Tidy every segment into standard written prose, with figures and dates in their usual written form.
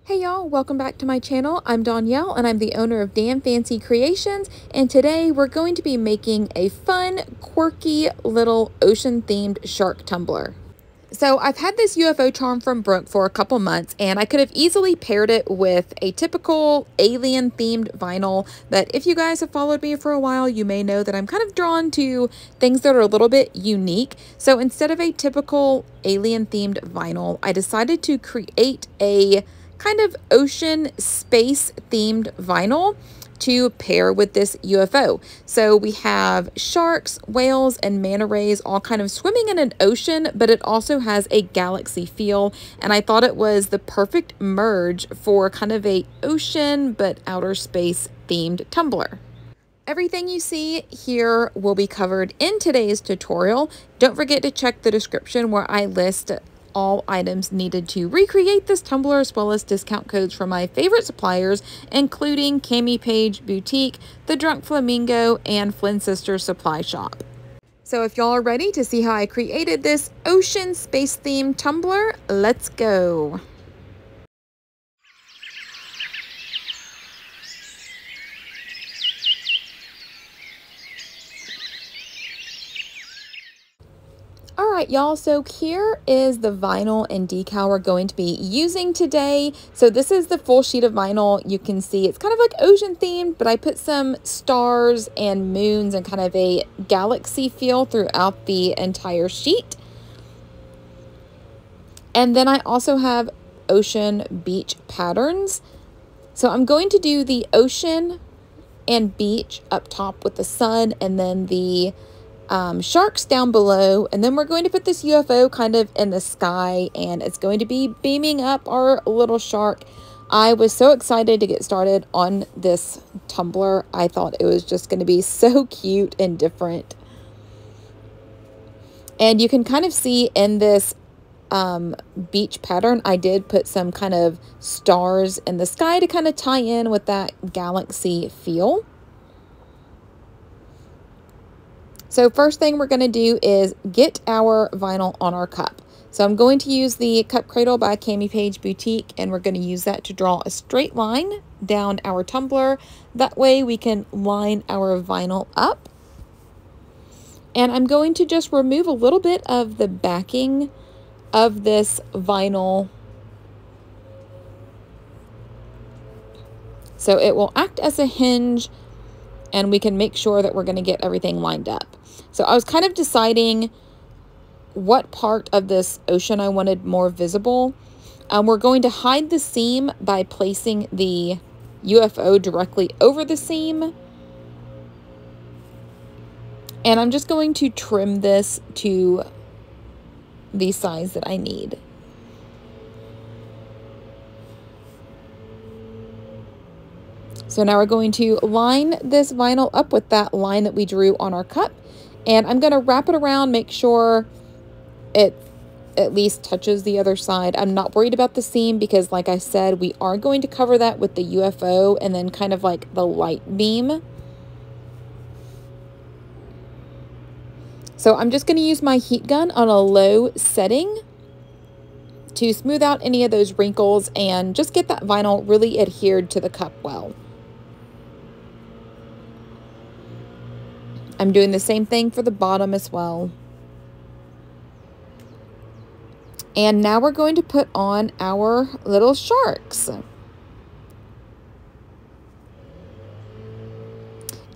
Hey y'all, welcome back to my channel. I'm Danielle and I'm the owner of Damn Fancy Creations, and today we're going to be making a fun, quirky little ocean themed shark tumbler. So I've had this UFO charm from Brooke for a couple months, and I could have easily paired it with a typical alien themed vinyl, but if you guys have followed me for a while, you may know that I'm kind of drawn to things that are a little bit unique. So instead of a typical alien themed vinyl, I decided to create a kind of ocean space themed vinyl to pair with this UFO. So we have sharks, whales, and manta rays all kind of swimming in an ocean, but it also has a galaxy feel, and I thought it was the perfect merge for kind of a ocean but outer space themed tumbler. Everything you see here will be covered in today's tutorial. Don't forget to check the description where I list all items needed to recreate this tumbler, as well as discount codes from my favorite suppliers, including Cami Page Boutique, The Drunk Flamingo, and Flynn Sisters Supply Shop. So if y'all are ready to see how I created this ocean space themed tumbler, let's go. Alright y'all, so here is the vinyl and decal we're going to be using today. So this is the full sheet of vinyl. You can see it's kind of like ocean themed, but I put some stars and moons and kind of a galaxy feel throughout the entire sheet. And then I also have ocean beach patterns. So I'm going to do the ocean and beach up top with the sun, and then the sharks down below, and then we're going to put this UFO kind of in the sky, and it's going to be beaming up our little shark. I was so excited to get started on this tumbler. I thought it was just going to be so cute and different. And you can kind of see in this beach pattern, I did put some kind of stars in the sky to kind of tie in with that galaxy feel. So first thing we're going to do is get our vinyl on our cup. So I'm going to use the Cup Cradle by Cami Page Boutique, and we're going to use that to draw a straight line down our tumbler. That way we can line our vinyl up. And I'm going to just remove a little bit of the backing of this vinyl, so it will act as a hinge, and we can make sure that we're going to get everything lined up. So I was kind of deciding what part of this ocean I wanted more visible. We're going to hide the seam by placing the UFO directly over the seam. And I'm just going to trim this to the size that I need. So now we're going to line this vinyl up with that line that we drew on our cup. And I'm going to wrap it around, make sure it at least touches the other side. I'm not worried about the seam because, like I said, we are going to cover that with the UFO and then kind of like the light beam. So I'm just going to use my heat gun on a low setting to smooth out any of those wrinkles and just get that vinyl really adhered to the cup well. I'm doing the same thing for the bottom as well. And now we're going to put on our little sharks.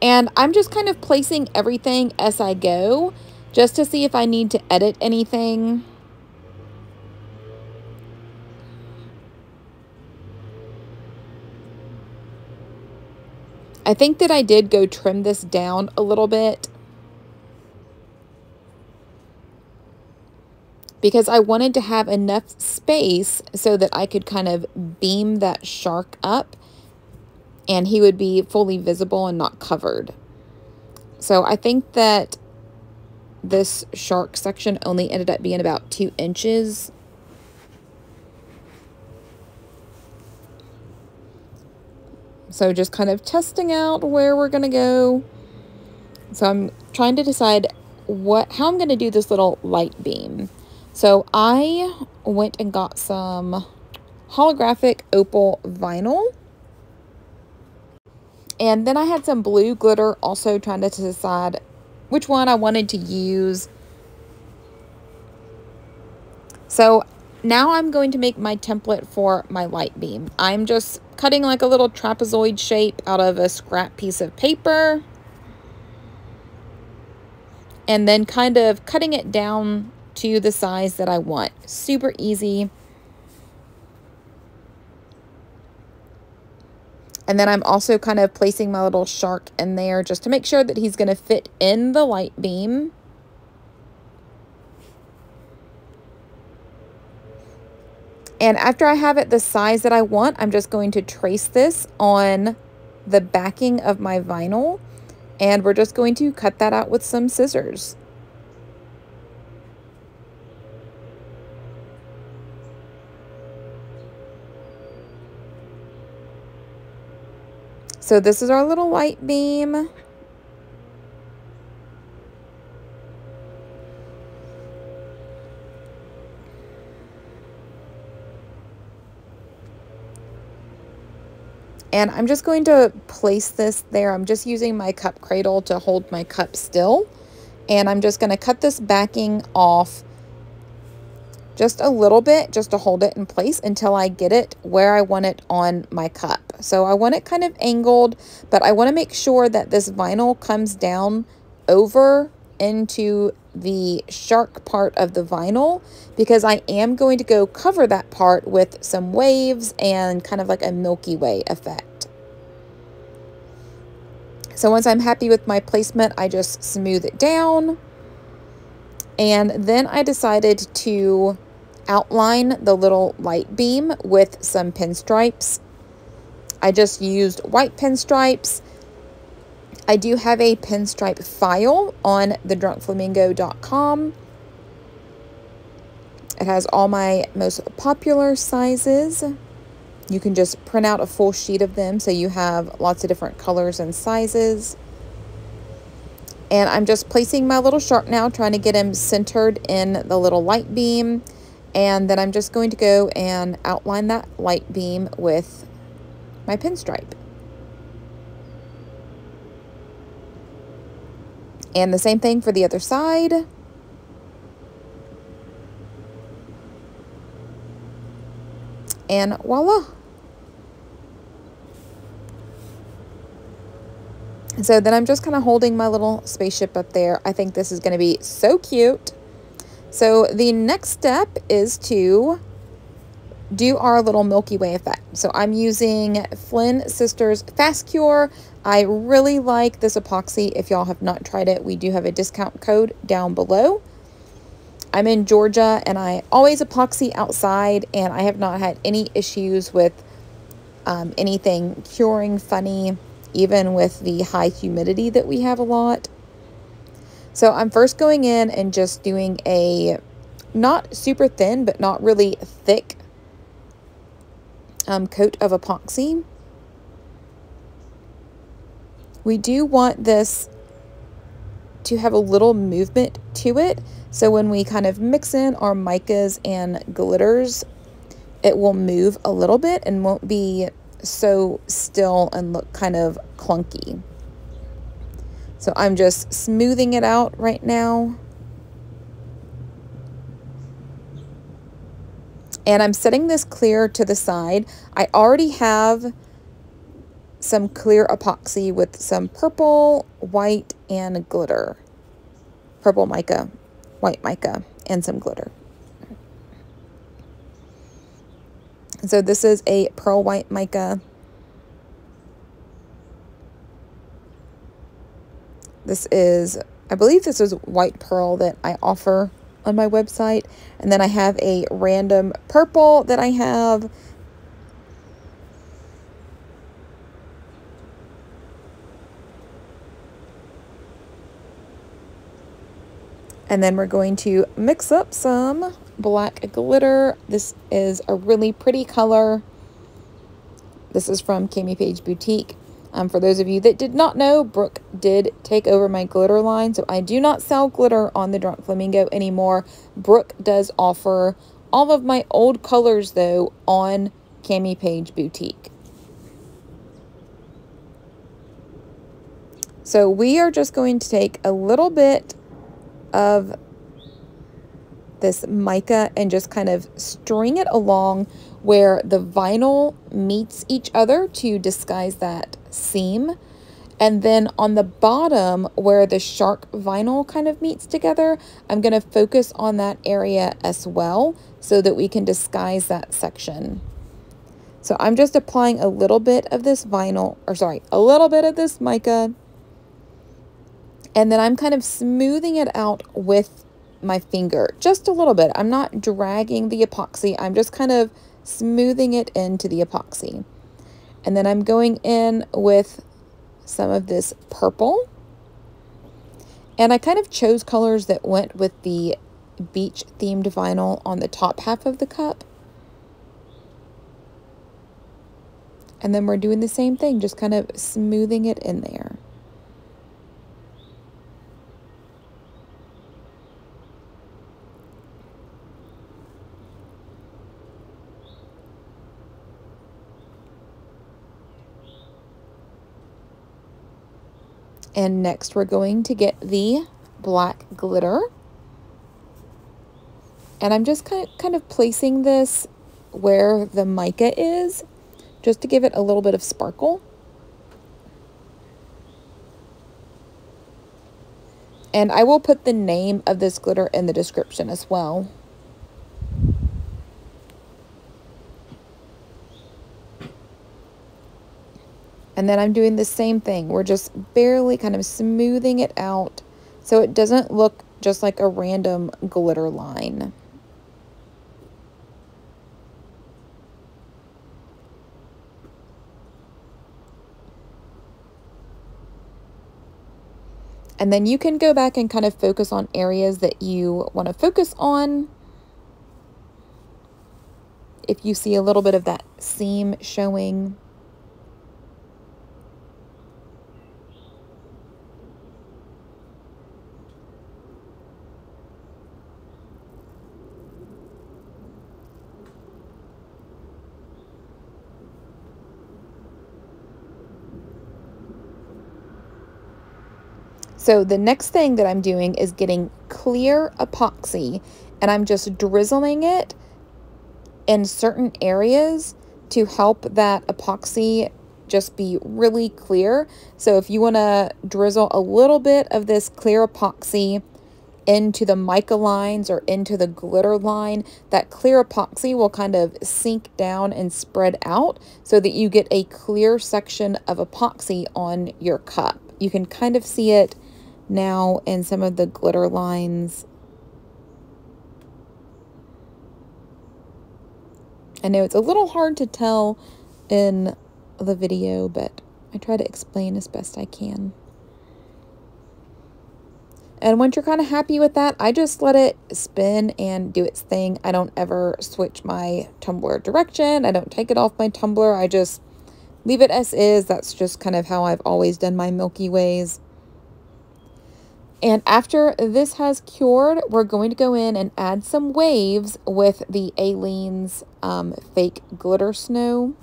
And I'm just kind of placing everything as I go, just to see if I need to edit anything. I think that I did go trim this down a little bit because I wanted to have enough space so that I could kind of beam that shark up and he would be fully visible and not covered. So I think that this shark section only ended up being about 2 inches. So just kind of testing out where we're going to go. So I'm trying to decide how I'm going to do this little light beam. So I went and got some holographic opal vinyl. And then I had some blue glitter, also trying to decide which one I wanted to use. So now I'm going to make my template for my light beam. I'm just cutting like a little trapezoid shape out of a scrap piece of paper. And then kind of cutting it down to the size that I want. Super easy. And then I'm also kind of placing my little shark in there just to make sure that he's going to fit in the light beam. And after I have it the size that I want, I'm just going to trace this on the backing of my vinyl. And we're just going to cut that out with some scissors. So this is our little light beam. And I'm just going to place this there. I'm just using my cup cradle to hold my cup still. And I'm just going to cut this backing off just a little bit, just to hold it in place until I get it where I want it on my cup. So I want it kind of angled, but I want to make sure that this vinyl comes down over into the shark part of the vinyl, because I am going to go cover that part with some waves and kind of like a Milky Way effect. So once I'm happy with my placement, I just smooth it down. And then I decided to outline the little light beam with some pinstripes. I just used white pinstripes. I do have a PinStripe file on thedrunkflamingo.com. It has all my most popular sizes. You can just print out a full sheet of them so you have lots of different colors and sizes. And I'm just placing my little shark now, trying to get him centered in the little light beam. And then I'm just going to go and outline that light beam with my pinstripe. And the same thing for the other side. And voila. So then I'm just kind of holding my little spaceship up there. I think this is going to be so cute. So the next step is to do our little Milky Way effect. So I'm using Flynn Sisters Fast Cure. I really like this epoxy. If y'all have not tried it, we do have a discount code down below. I'm in Georgia and I always epoxy outside, and I have not had any issues with anything curing funny, even with the high humidity that we have a lot. So I'm first going in and just doing a not super thin, but not really thick coat of epoxy. We do want this to have a little movement to it. So when we kind of mix in our micas and glitters, it will move a little bit and won't be so still and look kind of clunky. So I'm just smoothing it out right now. And I'm setting this clear to the side. I already have some clear epoxy with some purple, white, and glitter. Purple mica, white mica, and some glitter. So this is a pearl white mica. This is, I believe this is white pearl that I offer on my website. And then I have a random purple that I have. And then we're going to mix up some black glitter. This is a really pretty color. This is from Cami Page Boutique. For those of you that did not know, Brooke did take over my glitter line, so I do not sell glitter on the Drunk Flamingo anymore. Brooke does offer all of my old colors, though, on Cami Page Boutique. So we are just going to take a little bit of this mica and just kind of string it along where the vinyl meets each other to disguise that seam. And then on the bottom where the shark vinyl kind of meets together, I'm going to focus on that area as well so that we can disguise that section. So I'm just applying a little bit of this vinyl, or sorry, a little bit of this mica. And then I'm kind of smoothing it out with my finger, just a little bit. I'm not dragging the epoxy. I'm just kind of smoothing it into the epoxy. And then I'm going in with some of this purple. And I kind of chose colors that went with the beach themed vinyl on the top half of the cup. And then we're doing the same thing, just kind of smoothing it in there. And next we're going to get the black glitter. And I'm just kind of placing this where the mica is, just to give it a little bit of sparkle. And I will put the name of this glitter in the description as well. And then I'm doing the same thing. We're just barely kind of smoothing it out so it doesn't look just like a random glitter line. And then you can go back and kind of focus on areas that you want to focus on. If you see a little bit of that seam showing. So the next thing that I'm doing is getting clear epoxy, and I'm just drizzling it in certain areas to help that epoxy just be really clear. So if you want to drizzle a little bit of this clear epoxy into the mica lines or into the glitter line, that clear epoxy will kind of sink down and spread out so that you get a clear section of epoxy on your cup. You can kind of see it now in some of the glitter lines. I know it's a little hard to tell in the video, but I try to explain as best I can. And once you're kind of happy with that, I just let it spin and do its thing. I don't ever switch my tumbler direction. I don't take it off my tumbler. I just leave it as is. That's just kind of how I've always done my Milky Ways. And after this has cured, we're going to go in and add some waves with the Aleene's fake glitter snow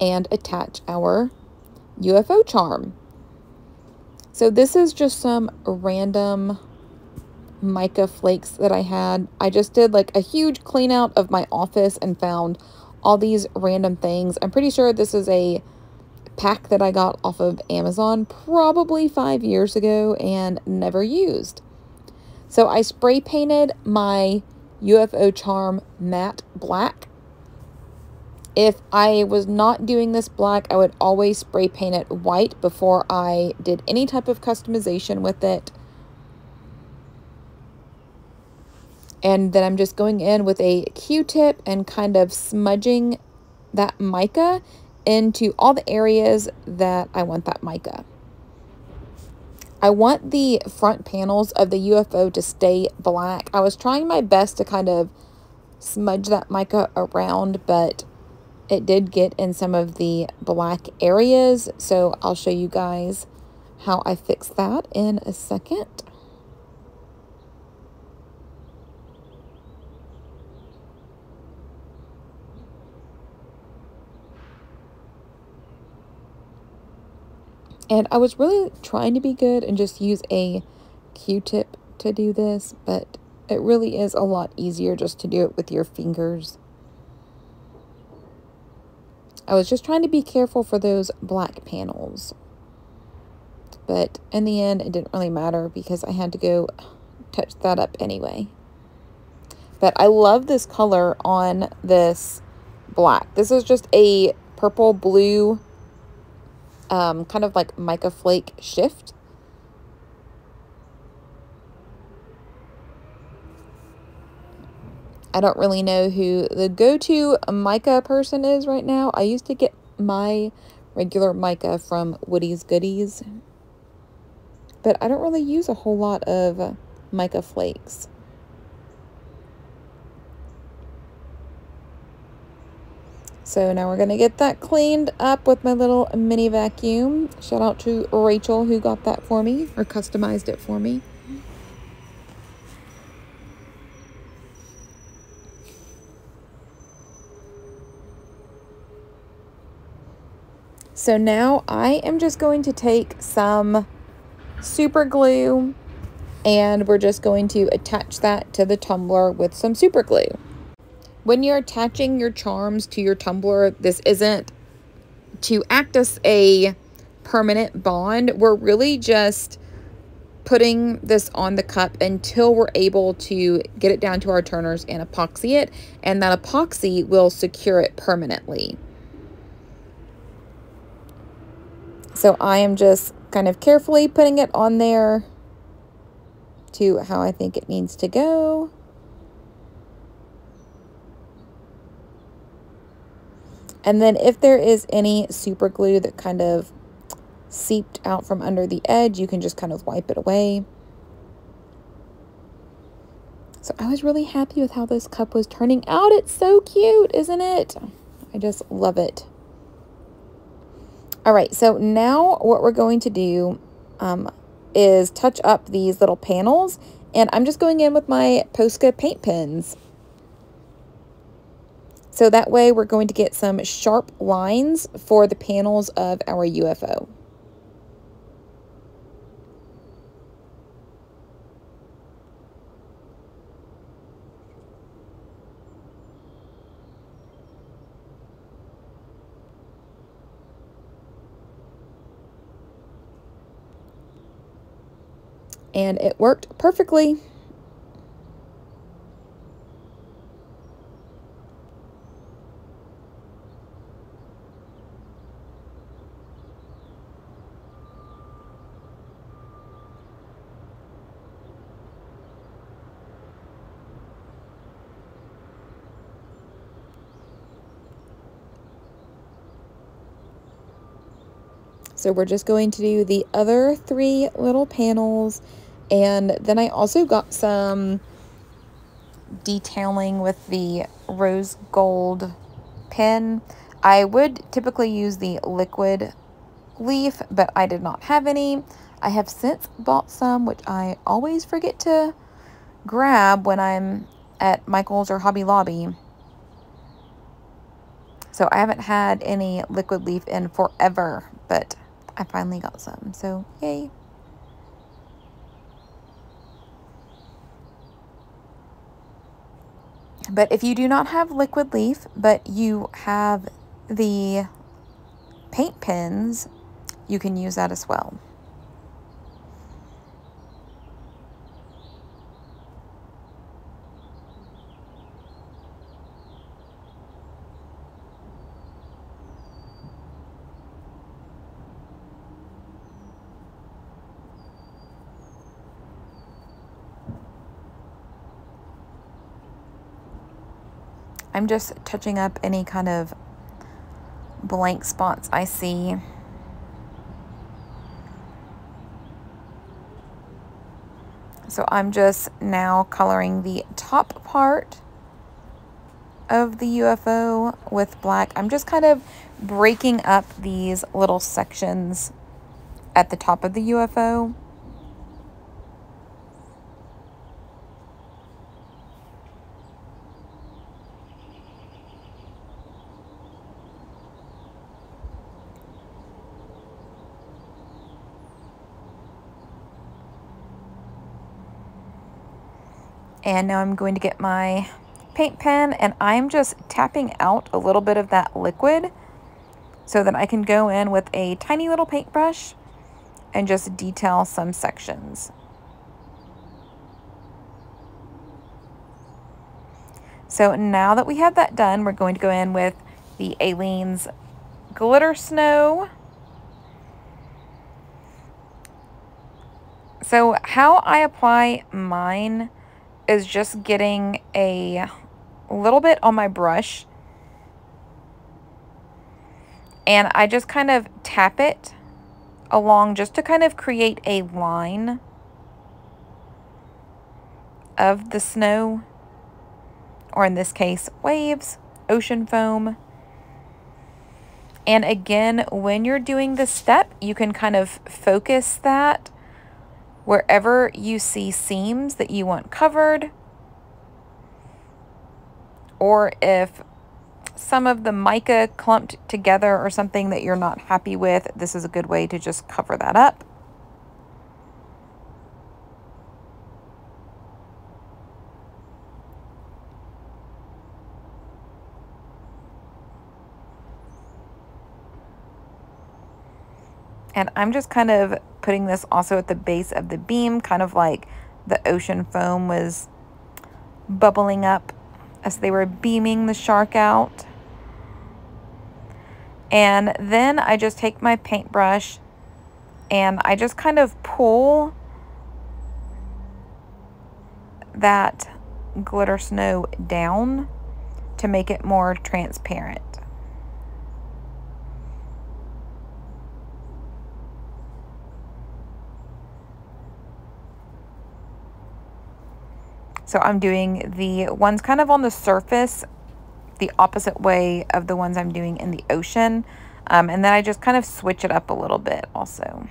and attach our UFO charm. So this is just some random mica flakes that I had. I just did like a huge clean out of my office and found all these random things. I'm pretty sure this is a pack that I got off of Amazon probably 5 years ago and never used. So I spray painted my UFO charm matte black. If I was not doing this black, I would always spray paint it white before I did any type of customization with it. And then I'm just going in with a Q-tip and kind of smudging that mica into all the areas that I want that mica. I want the front panels of the UFO to stay black. I was trying my best to kind of smudge that mica around, but it did get in some of the black areas. So I'll show you guys how I fix that in a second. And I was really trying to be good and just use a Q-tip to do this, but it really is a lot easier just to do it with your fingers. I was just trying to be careful for those black panels. But in the end, it didn't really matter because I had to go touch that up anyway. But I love this color on this black. This is just a purple blue, kind of like mica flake shift. I don't really know who the go-to mica person is right now. I used to get my regular mica from Woody's Goodies, but I don't really use a whole lot of mica flakes. So now we're going to get that cleaned up with my little mini vacuum. Shout out to Rachel who got that for me or customized it for me. So now I am just going to take some super glue and we're just going to attach that to the tumbler with some super glue. When you're attaching your charms to your tumbler, this isn't to act as a permanent bond. We're really just putting this on the cup until we're able to get it down to our turners and epoxy it, and that epoxy will secure it permanently. So I am just kind of carefully putting it on there to how I think it needs to go. And then if there is any super glue that kind of seeped out from under the edge, you can just kind of wipe it away. So I was really happy with how this cup was turning out. It's so cute, isn't it? I just love it. All right, so now what we're going to do is touch up these little panels, and I'm just going in with my Posca paint pens. So that way we're going to get some sharp lines for the panels of our UFO. And it worked perfectly. So we're just going to do the other 3 little panels. And then I also got some detailing with the rose gold pen. I would typically use the liquid leaf, but I did not have any. I have since bought some, which I always forget to grab when I'm at Michael's or Hobby Lobby. So I haven't had any liquid leaf in forever, but I finally got some, so yay. But if you do not have liquid leaf, but you have the paint pens, you can use that as well. I'm just touching up any kind of blank spots I see. So I'm just now coloring the top part of the UFO with black. I'm just kind of breaking up these little sections at the top of the UFO. And now I'm going to get my paint pen, and I'm just tapping out a little bit of that liquid so that I can go in with a tiny little paintbrush and just detail some sections. So now that we have that done, we're going to go in with the Aleene's Glitter Snow. So how I apply mine is just getting a little bit on my brush, and I just kind of tap it along just to kind of create a line of the snow, or in this case, waves, ocean foam. And again, when you're doing this step, you can kind of focus that wherever you see seams that you want covered, or if some of the mica clumped together or something that you're not happy with, this is a good way to just cover that up. And I'm just kind of putting this also at the base of the beam, kind of like the ocean foam was bubbling up as they were beaming the shark out. And then I just take my paintbrush and I just kind of pull that glitter snow down to make it more transparent. So I'm doing the ones kind of on the surface the opposite way of the ones I'm doing in the ocean. And then I just kind of switch it up a little bit also.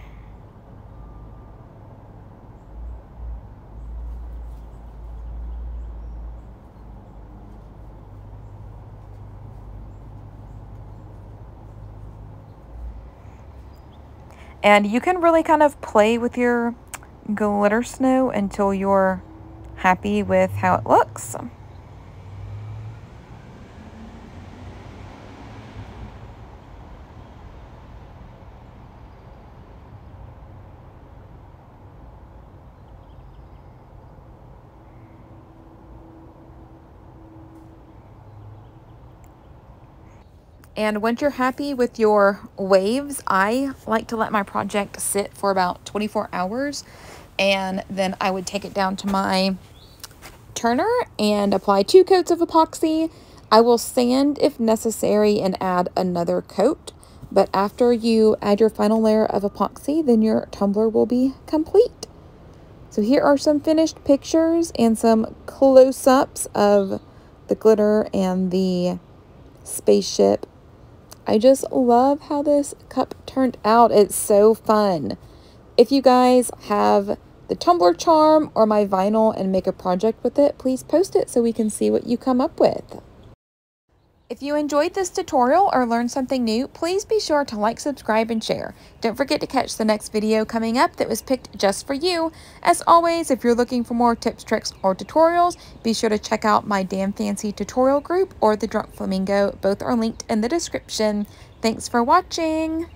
And you can really kind of play with your glitter snow until you're happy with how it looks. And once you're happy with your waves, I like to let my project sit for about 24 hours. And then I would take it down to my turner and apply 2 coats of epoxy. I will sand if necessary and add another coat. But after you add your final layer of epoxy, then your tumbler will be complete. So here are some finished pictures and some close-ups of the glitter and the spaceship. I just love how this cup turned out. It's so fun. If you guys have the tumbler charm or my vinyl and make a project with it, please post it so we can see what you come up with. If you enjoyed this tutorial or learned something new, please be sure to like, subscribe, and share. Don't forget to catch the next video coming up that was picked just for you. As always, if you're looking for more tips, tricks, or tutorials, be sure to check out my Damn Fancy tutorial group or the Drunk Flamingo. Both are linked in the description. Thanks for watching.